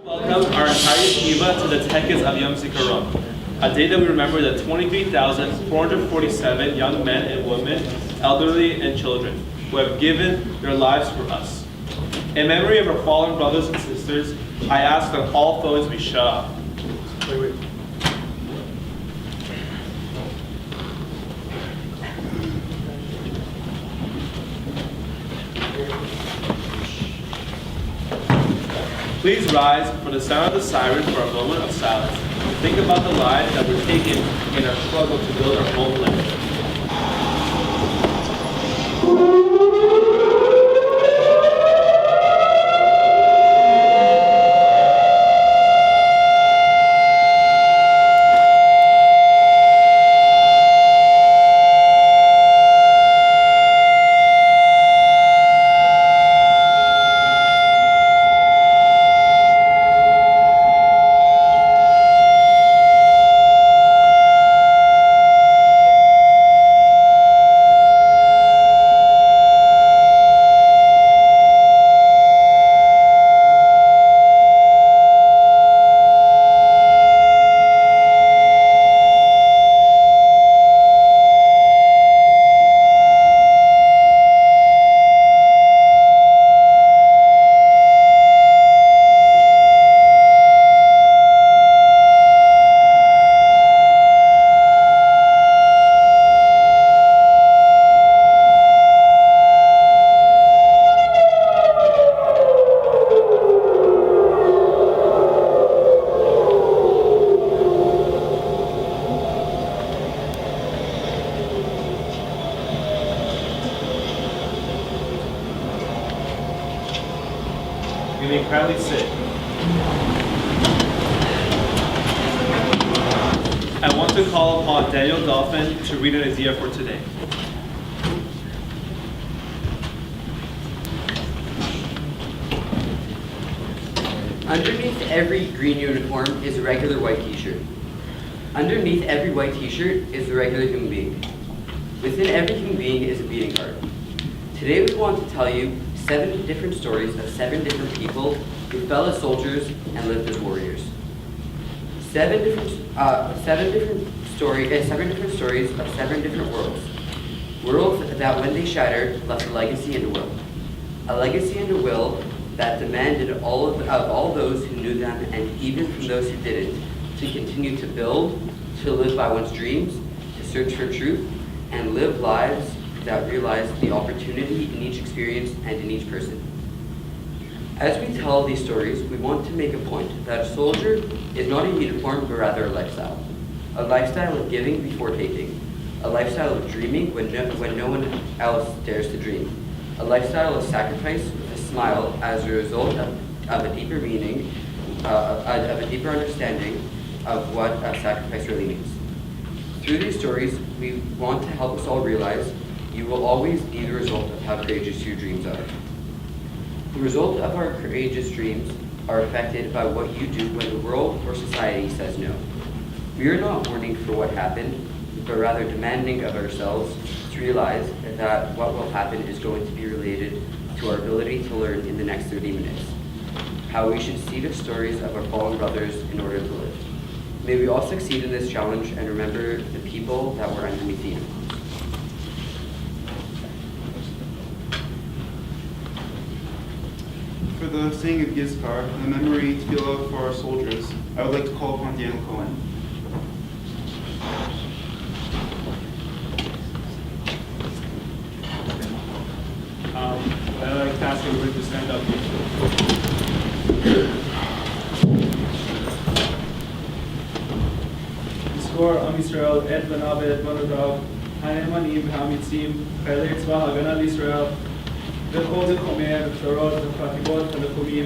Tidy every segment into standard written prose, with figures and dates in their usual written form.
Welcome our entire yeshiva to the Tekes of Yom Hazikaron, a day that we remember the 23,447 young men and women, elderly and children, who have given their lives for us. In memory of our fallen brothers and sisters, I ask that all phones be shut off. Please rise for the sound of the siren for a moment of silence. Think about the lives that were taken in our struggle to build our homeland. You may kindly sit. I want to call upon Daniel Dolphin to read an idea for today. Underneath every green uniform is a regular white t-shirt. Underneath every white t-shirt is a regular human being. Within every human being is a beating heart. Today we want to tell you 7 different stories of 7 different people who fell as soldiers and lived as warriors. 7 different stories of 7 different worlds. Worlds that, when they shattered, left a legacy and a will. A legacy and a will that demanded of all those who knew them, and even from those who didn't, to continue to build, to live by one's dreams, to search for truth, and live lives that realize the opportunity in each experience and in each person. As we tell these stories, we want to make a point that a soldier is not a uniform, but rather a lifestyle. A lifestyle of giving before taking. A lifestyle of dreaming when no one else dares to dream. A lifestyle of sacrifice with a smile as a result of a deeper meaning, of a deeper understanding of what sacrifice really means. Through these stories, we want to help us all realize you will always be the result of how courageous your dreams are. The result of our courageous dreams are affected by what you do when the world or society says no. We are not mourning for what happened, but rather demanding of ourselves to realize that what will happen is going to be related to our ability to learn in the next 30 minutes. How we should see the stories of our fallen brothers in order to live. May we all succeed in this challenge and remember the people that were underneath the uniforms. For the saying of Yizkar, and the memory tefillah for our soldiers, I would like to call upon Daniel Cohen. I'd like to ask everybody to stand up. Yizkor Am Yisrael et banav et banadav ha'nemanim ha'amitzim chayalei tzva ha'agana l'Yisrael וכל תחומי הבשורות והחטיבות הלוחמים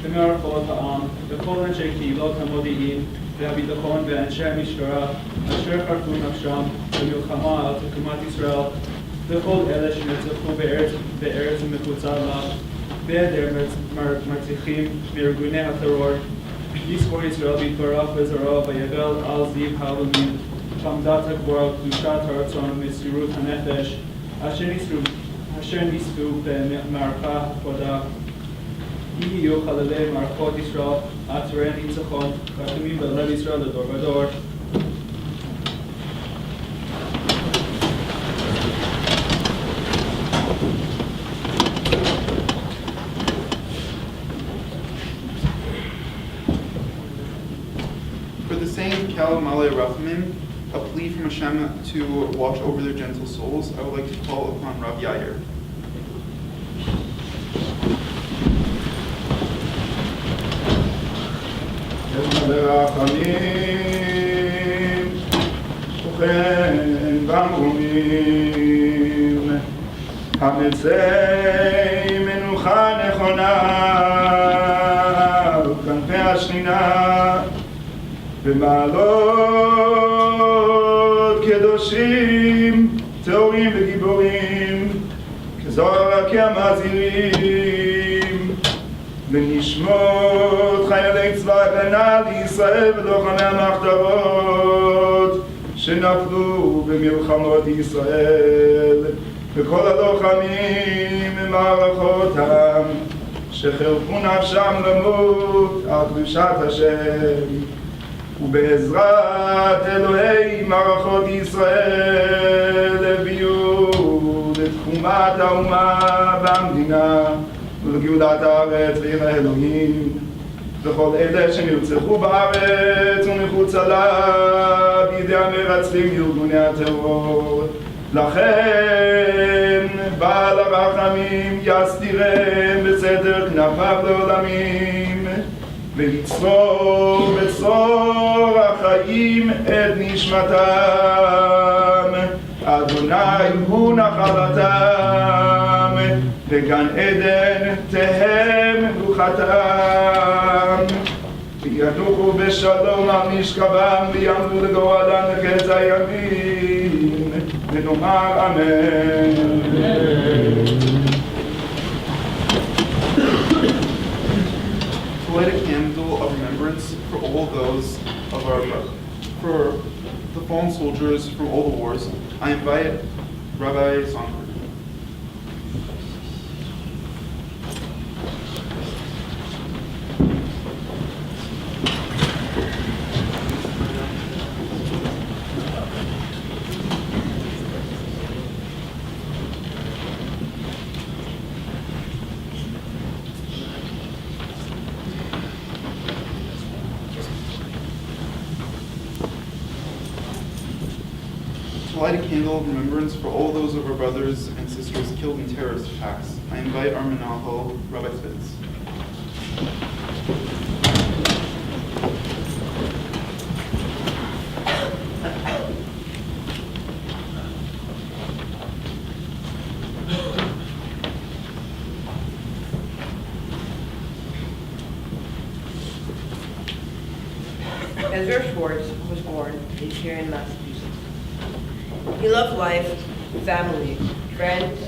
ומערכות העם וכל אנשי קהילות המודיעין והביטחון ואנשי המשטרה אשר חרפו נפשם במלחמה על תקומת ישראל וכל אלה שנרצחו בארץ מחוצה לה בהיעדר מרצחים מארגוני הטרור יזכור ישראל בהתברך וזרוע ויגל על זיו הלאומי עמדת הגבורה וקדושת הרצון ומסירות הנפש אשר נספו במערכה הפרדה מי יהיו חללי מערכות ישראל, עצורי הניצחון, חתומים בלב ישראל לדור ודור. For the saying Kal Male Rachamim, a plea from Hashem to watch over their gentle souls, I would like to call upon Rav Yair. ברחמים, וכן במרומים, המצי מנוחה נכונה, וכנפי השכינה, במעלות קדושים, טהורים וגיבורים, כזוהר רקיע מזהירים, ונשמות חיילי צבא ההגנה לישראל ולוחמי המחתרות שנפלו במלחמות ישראל, וכל הלוחמים ממערכותם שחירפו נפשם למות על קדושת השם, ובעזרת אלוהי מערכות ישראל הביאו לתקומת האומה והמדינה ולגאולת הארץ ועיר האלוהים, וכל אלה שנרצחו בארץ ומחוצה לה בידי המרצחים וארגוני הטרור. לכן בעל הרחמים יסתירם בסתר כנפיו לעולמים, ויצרור בצרור החיים את נשמתם. אדוני הוא נחלתם, וגן עדן תהם מנוחתם. וינוחו בשלום על משכבם, ויעמדו לגורלם לקץ הימים, ונאמר אמן. To light a candle of remembrance for all those of for the fallen soldiers from all the wars, I invite Rabbi Songbird. To light a candle of remembrance for all those of our brothers and sisters killed in terrorist attacks, I invite our Menahel, Rabbi Spitz. Ezra Schwartz was born in Sharon, Massachusetts. He loved life, family, friends,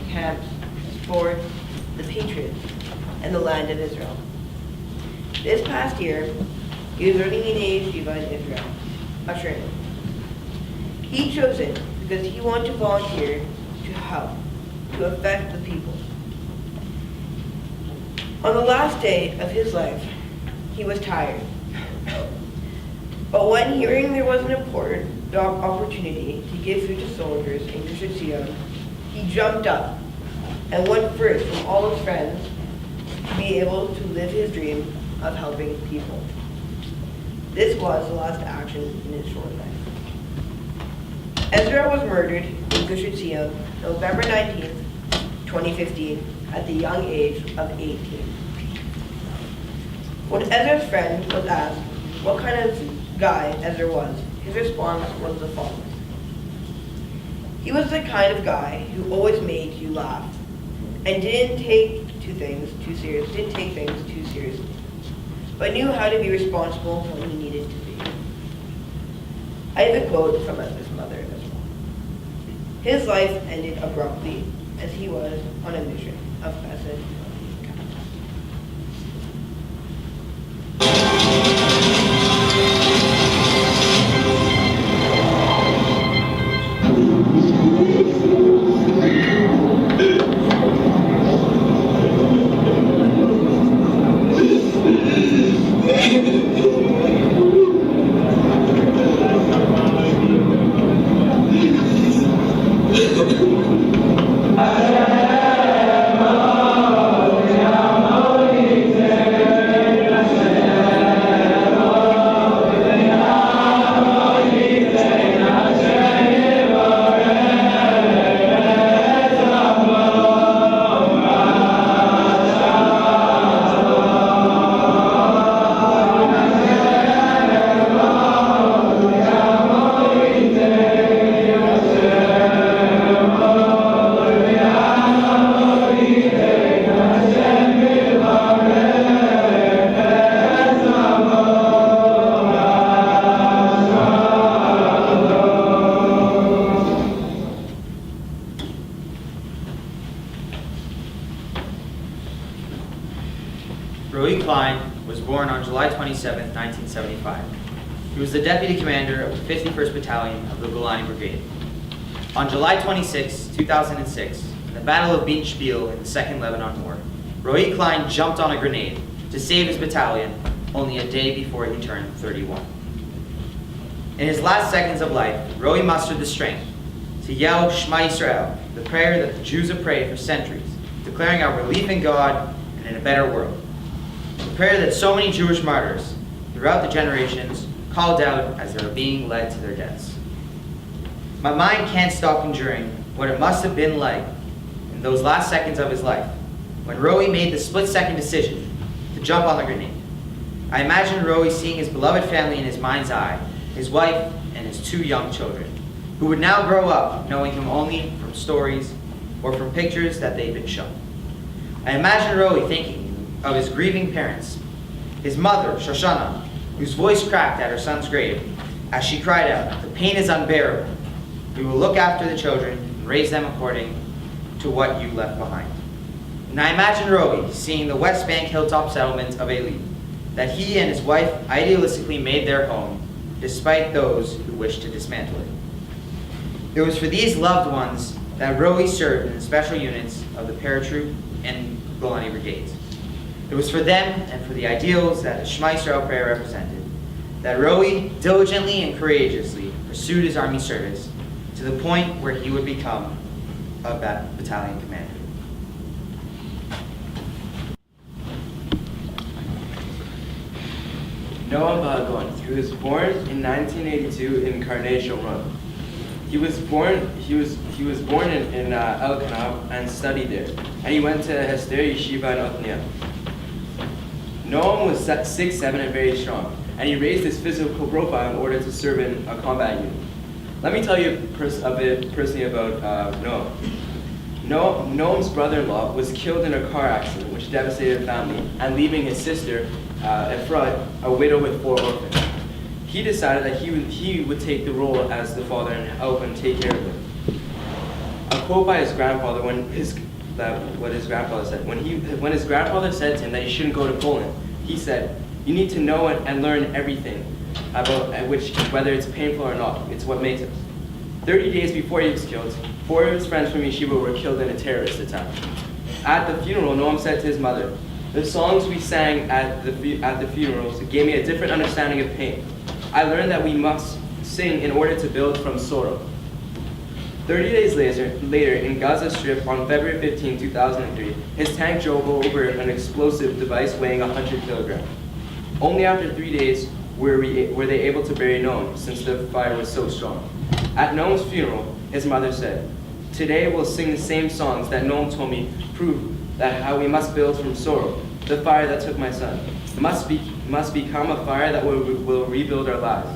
camps, sports, the Patriots, and the land of Israel. This past year, he was learning in yeshiva in Israel, ushering. He chose it because he wanted to volunteer to help, to affect the people. On the last day of his life, he was tired. But when hearing there was an important opportunity to give food to soldiers in Gush Etzion, he jumped up and went first from all his friends to be able to live his dream of helping people. This was the last action in his short life. Ezra was murdered in Gush Etzion, November 19th, 2015, at the young age of 18. When Ezra's friend was asked what kind of guy Ezra was, his response was the following. He was the kind of guy who always made you laugh and didn't take things too seriously, but knew how to be responsible when he needed to be. I have a quote from Ezra's mother as well. His life ended abruptly as he was on a mission of chesed. Roy Klein was born on July 27, 1975. He was the deputy commander of the 51st Battalion of the Golani Brigade. On July 26, 2006, in the Battle of Beach Spiel in the Second Lebanon War, Roy Klein jumped on a grenade to save his battalion only a day before he turned 31. In his last seconds of life, Roy mustered the strength to yell Shema Yisrael, the prayer that the Jews have prayed for centuries, declaring our belief in God and in a better world. The prayer that so many Jewish martyrs throughout the generations called out as they were being led to their deaths. My mind can't stop conjuring what it must have been like in those last seconds of his life when Roy made the split-second decision to jump on the grenade. I imagine Roy seeing his beloved family in his mind's eye, his wife and his 2 young children, who would now grow up knowing him only from stories or from pictures that they've been shown. I imagine Roy thinking of his grieving parents, his mother, Shoshana, whose voice cracked at her son's grave as she cried out, "The pain is unbearable. We will look after the children and raise them according to what you left behind." And I imagine Roy seeing the West Bank hilltop settlement of Eilit, that he and his wife idealistically made their home, despite those who wished to dismantle it. It was for these loved ones that Roy served in the special units of the paratroop and Golani brigades. It was for them and for the ideals that the Shema Yisrael prayer represented that Roy diligently and courageously pursued his army service to the point where he would become a battalion commander. Noam Bahagon. He was born in 1982 in Karnei Shomron. He was born in Elkanah and studied there, and he went to Hester Yeshiva in Othniel. Noam was 6'7" and very strong, and he raised his physical profile in order to serve in a combat unit. Let me tell you a bit personally about Noam. Noam's brother-in-law was killed in a car accident which devastated the family, and leaving his sister, Efrat, a widow with 4 orphans. He decided that he would take the role as the father and help and take care of them. A quote by his grandfather what his grandfather said. When his grandfather said to him that he shouldn't go to Poland, he said, "You need to know and learn everything about whether it's painful or not. It's what makes us." 30 days before he was killed, 4 of his friends from Yeshiva were killed in a terrorist attack. At the funeral, Noam said to his mother, "The songs we sang at the funerals gave me a different understanding of pain. I learned that we must sing in order to build from sorrow." 30 days later, in Gaza Strip on February 15, 2003, his tank drove over an explosive device weighing 100 kilograms. Only after 3 days were they able to bury Noam, since the fire was so strong. At Noam's funeral, his mother said, "Today we'll sing the same songs that Noam told me prove that how we must build from sorrow. The fire that took my son must become a fire that will rebuild our lives."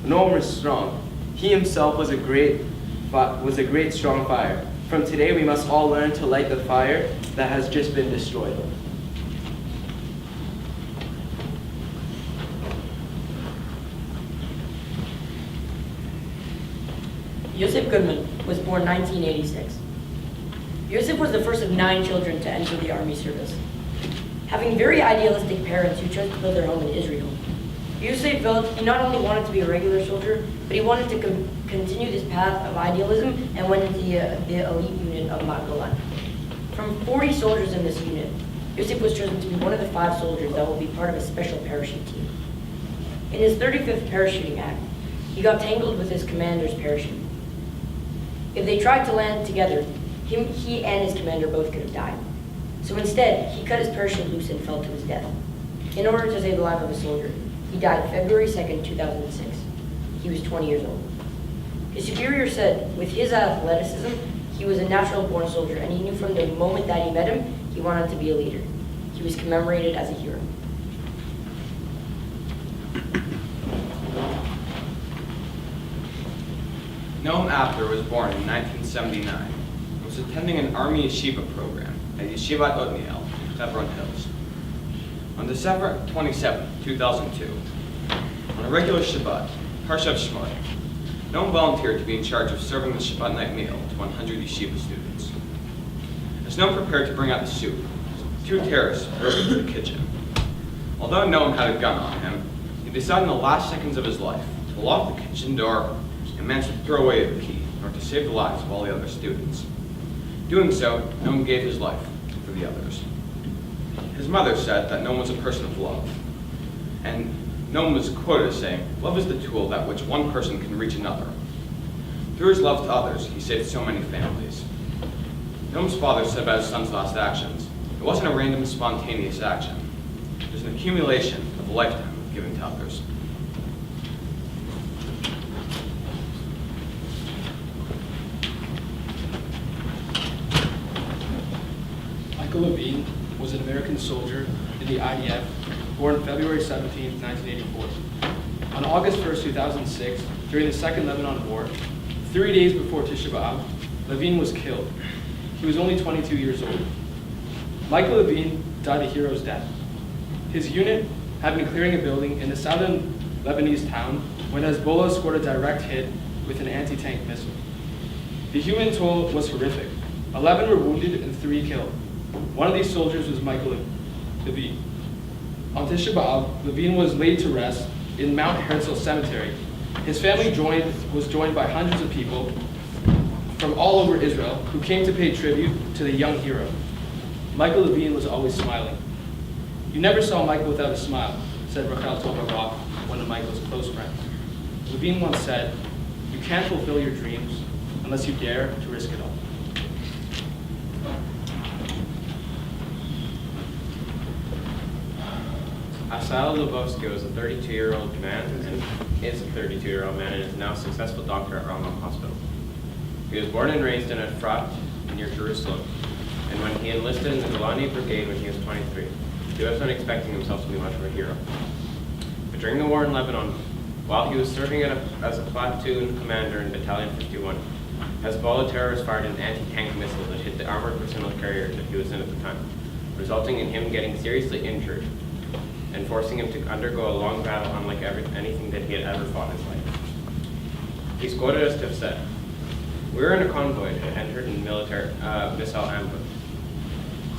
Noam was strong. He himself was a great strong fire. From today, we must all learn to light the fire that has just been destroyed. Yosef Goodman was born 1986. Yosef was the first of 9 children to enter the army service. Having very idealistic parents who chose to build their home in Israel, Yosef felt he not only wanted to be a regular soldier, but he wanted to continue this path of idealism and went into the elite unit of Mat Golan. From 40 soldiers in this unit, Yosef was chosen to be one of the 5 soldiers that will be part of a special parachute team. In his 35th parachuting act, he got tangled with his commander's parachute. If they tried to land together, he and his commander both could have died. So instead, he cut his parachute loose and fell to his death. In order to save the life of a soldier, he died February 2nd, 2006. He was 20 years old. His superior said, with his athleticism, he was a natural-born soldier, and he knew from the moment that he met him, he wanted to be a leader. He was commemorated as a hero. Noam After was born in 1979 and was attending an Army Yeshiva program at Yeshivat Otniel in Hebron Hills. On December 27, 2002, on a regular Shabbat, Parshat Shemot, Noam volunteered to be in charge of serving the Shabbat night meal to 100 yeshiva students. As Noam prepared to bring out the soup, 2 terrorists broke into the kitchen. Although Noam had a gun on him, he decided in the last seconds of his life to lock the kitchen door and managed to throw away the key in order to save the lives of all the other students. Doing so, Noam gave his life for the others. His mother said that Noam was a person of love, and Noam was quoted as saying, "Love is the tool that which one person can reach another." Through his love to others, he saved so many families. Noam's father said about his son's last actions, "It wasn't a random, spontaneous action. It was an accumulation of a lifetime of giving to others." Michael Levine was an American soldier in the IDF, born February 17, 1984. On August 1, 2006, during the Second Lebanon War, 3 days before Tisha B'Av, Levine was killed. He was only 22 years old. Michael Levine died a hero's death. His unit had been clearing a building in the southern Lebanese town when Hezbollah scored a direct hit with an anti-tank missile. The human toll was horrific. 11 were wounded and 3 killed. One of these soldiers was Michael Levine. On Tisha B'Av, Levine was laid to rest in Mount Herzl Cemetery. His family was joined by hundreds of people from all over Israel who came to pay tribute to the young hero. Michael Levine was always smiling. "You never saw Michael without a smile," said Rachel Tova Rock, one of Michael's close friends. Levine once said, "You can't fulfill your dreams unless you dare to risk it all." Asal Lubovsky was a 32-year-old man and is a 32-year-old man and is now a successful doctor at Rambam Hospital. He was born and raised in Efrat near Jerusalem, and when he enlisted in the Golani Brigade when he was 23, he wasn't expecting himself to be much of a hero. But during the war in Lebanon, while he was serving as a platoon commander in Battalion 51, Hezbollah terrorists fired an anti-tank missile that hit the armored personnel carrier that he was in at the time, resulting in him getting seriously injured and forcing him to undergo a long battle unlike anything that he had ever fought in his life. He's quoted as to have said, "We were in a convoy that entered in military missile ambush.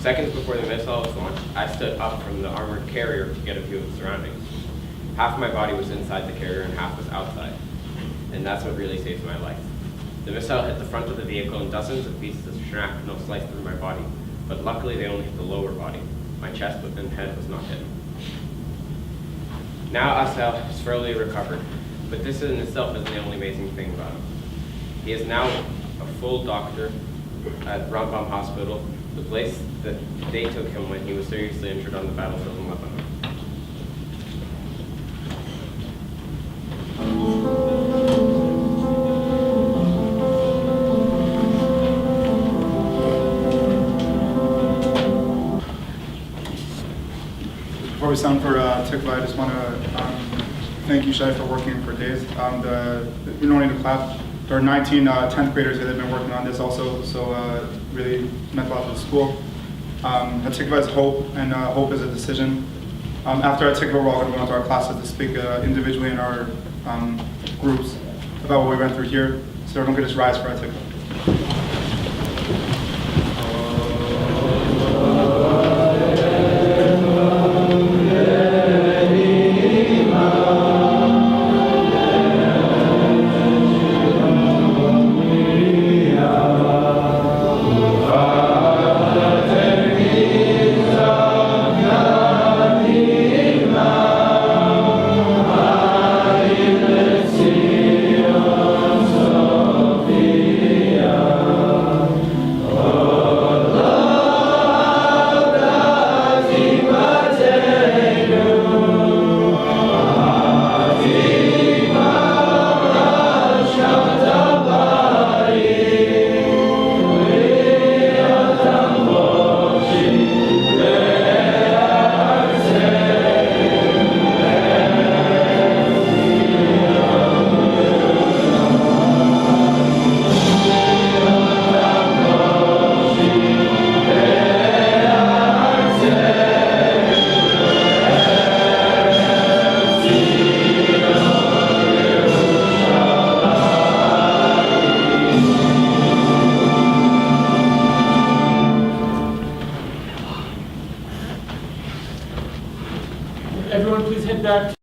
Seconds before the missile was launched, I stood up from the armored carrier to get a view of the surroundings. Half my body was inside the carrier and half was outside, and that's what really saved my life. The missile hit the front of the vehicle and dozens of pieces of shrapnel sliced through my body, but luckily they only hit the lower body. My chest and head was not hit." Now Asel has fully recovered, but this in itself isn't the only amazing thing about him. He is now a full doctor at Rambam Hospital, the place that they took him when he was seriously injured on the battlefield in Lebanon. Before we sound for Tikva, I just want to thank you, Shai, for working for days. We don't need to clap. There are 19 10th graders here that have been working on this also, so really meant a lot to the school. At Tikva is hope, and hope is a decision. After at Tikva, we're all going to go into our classes to speak individually in our groups about what we went through here. So everyone could just rise for our Tikva. Amen. Let's